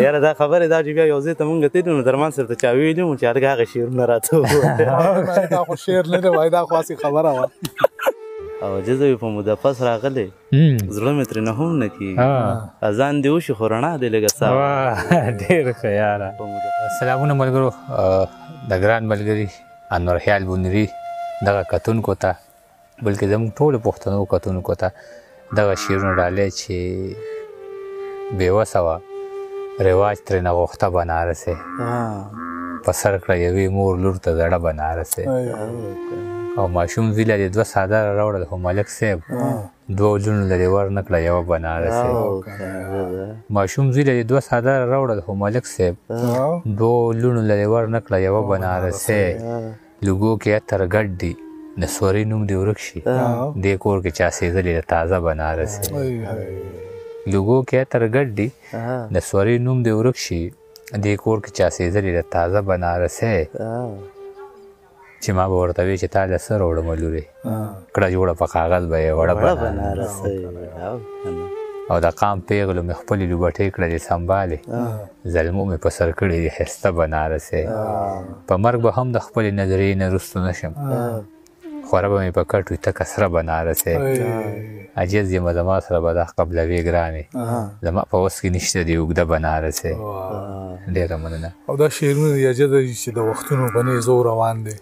یاره دا خبرې دا چې بیا یو ځای ته مونږ تللو نو درمان صاحب ته چا ویلي وو چې هلکه هغه شعرونه راته ووایه دا خو شعر نه دی وایي دا خو هسې خبره وه او جزه وي په مدفس راغلی زړه مې ترې نه هم نه کېږي اذان دې وشي خو رڼا دې لږه ساه ډېر ښه یاره سلامونه ملګرو د ګران ملګري انورخیال بونري دغه کتونکو ته بلکې زموږ ټولو پښتنو کتونکو ته دغه شعرونه ډالۍ چې بېوسه وه رواج ترېنه غوښته بنارسې په سر کړه یوې مور لور ته زړه بنارسې او ماشوم زوی لري دوه څادره راوړل خو ملک صاحب دوه لوڼو لرې ورنه کړه یوه بنارسې ماشوم زوی لري دوه څادره راوړل خو ملک صاحب دوه لوڼو لرې ورنه کړه یوه بنارسې لوګو کې عطر ګډ دي نسوري نوم دې ورک شي دې کور کې چا سېزلې د تازه بنارسې لوګو کې عطر ګډ دي نسوري نوم دې ورک شي دې کور کې چا سېزلې د تازه بنارسې چې ما به ورته وی چې تا له څه راوړمه لورې کړه جوړه په کاغذ به یې وړه بنارسۍ او د قام پیغلو مې خپلې لوبټۍ کړلې سنبالې زلمو مې په سر کړې دي ښایسته بنارسۍ په مرګ به هم د خپلې نظریې نه رستو نه شم خوره به مې په کټ وي تکه سره بنارسۍ عجز یم زما سره به دا قبلوي ګرانې زما په وس کې نشته دی اوږده بنارسۍ ډېره مننه او دا شعرونه دي عجزه دي چې د وختونو په نیزو روان دي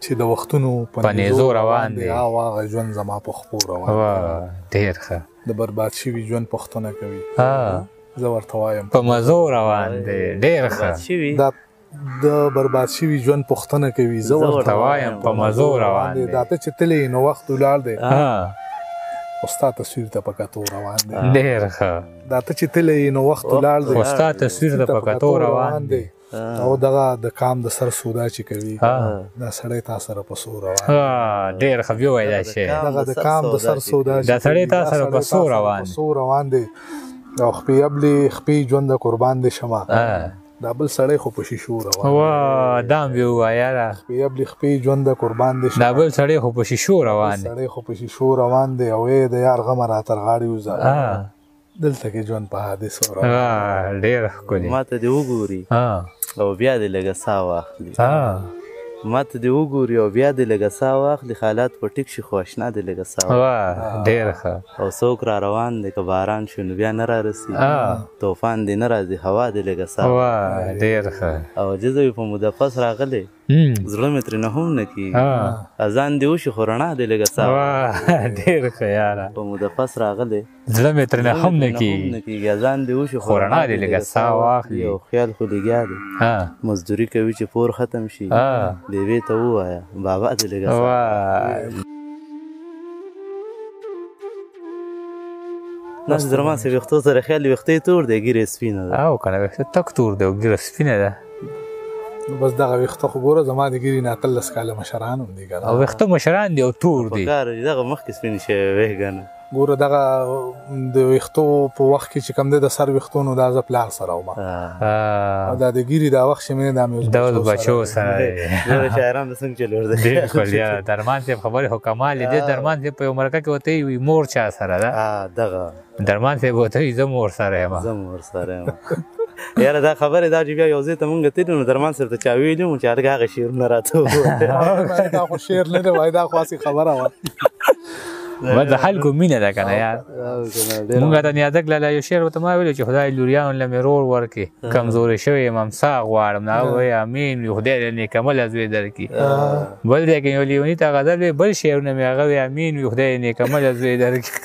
چې د وختونو په نیزو روان دي هغه ژوند زما په خپو روان دی ډېر ښه د برباد شوي ژوند پوښتنه کوي زه ورته وایم په مزو روان دی ډېر ښه دا د برباد شوي ژوند پوښتنه کوي زه ورته وایم په مزو روان دی دا ته چې تللی نو وخت ولاړ دی خو ستا تصویر ته په کتو روان دی ډېر ښه دا ته چې تللی نو وخت ولاړ دی خو ستا تصویر ته په کتو روان دی او دغه د کام د سر سودا چې کوي دا سړی تا سره په سو روان دی ډېر ښه ویوایي دا شی دغه د کام د سر سودا دا سړی تا سره په سو روان دی او خپې ابلې خپې ژوند د قربان دی شمه دا بل سړی خو په شیشو روان دی دا هم ویوایه یاره خپې ابلې خپې ژوند د قربان دی دا بل سړی خو په شیشو روان دی سړی خو په شیشو روان دی او یې د یار غمه را تر غاړې وځه دلته کې ژوند په حادثو روان ډېر ښکلي ما ته دې وګوري او بیا دې لږه ساه واخلي ما ته دې وګوري او بیا دې لږه ساه واخلي حالات په ټیک شي خو اشنا دې لږه ساه واخلي ډېر ښه او څوک را روان دی که باران شو نو بیا نه رارسي طوفان دې نه راځي هوا دې لږه ساه ډېر ښه او جزه وي په مدفس راغلی زړه مې ترې نه هم نه کېږي اذان دې وشي خو رڼا دې لږه ساه ډېر ښه یاره په مدفس راغلی زړه مې ترې نه هم نه کېږي اذان دې وشي خو رڼا دې لږه ساه واخلي یو خیال خو لګیا دی مزدوري کوي چې پور ختم شي بیبي ته ووایه بابا دې لږه ساه ناس درمان صاحب ویښتو سره خیال ویښته یې تور دی ږیره یې سپینه ده او که نه ویښته تک تور دی او ږیره سپینه ده نو بس دغه ویښته خو ګوره زما د ګیرې نه 18 کاله مشران هم دي که او ویښته مشران دي او تور دي په کار دغه مخکې سپین شوی وی که نه ګوره دغه د ویښتو په وخت کې چې کوم دی د سر ویښتو نو دا زه پلار سره وم او دا د ګیرې دا وخت چې مې دا مې د بچو سره ډېره شاعران د څنګه چلور دی بلکل یاره درمان صاحب خبرې خو کمال دی درمان صاحب په یو مرکه کې ورته وي مور چا سره ده دغه درمان صاحب ورته وي زه مور سره یم زه مور سره یم یاره دا خبرې دا چې بیا یو ځای ته مونږ تللو نو درمان صاحب ته چا ویلي وو چې هلکه هغه شعرونه راته ووایه دا خو شعر نه دی وایي دا خو هسې خبره وه د خلکو مینه ده که نه یار مونږ ته نیازک لاله یو شعر ورته ما ویلو چې خدای لوریانو له مې رور ورکړي کمزورې شوی یم امسا غواړم نو هغه وایي امین وي خدای له نیکمله زوی درکړي بل ځای کې یو لیوني ته غزل وی بل شعرونه مې هغه وایي امین وي خدای یې نیکمله زوی درکړي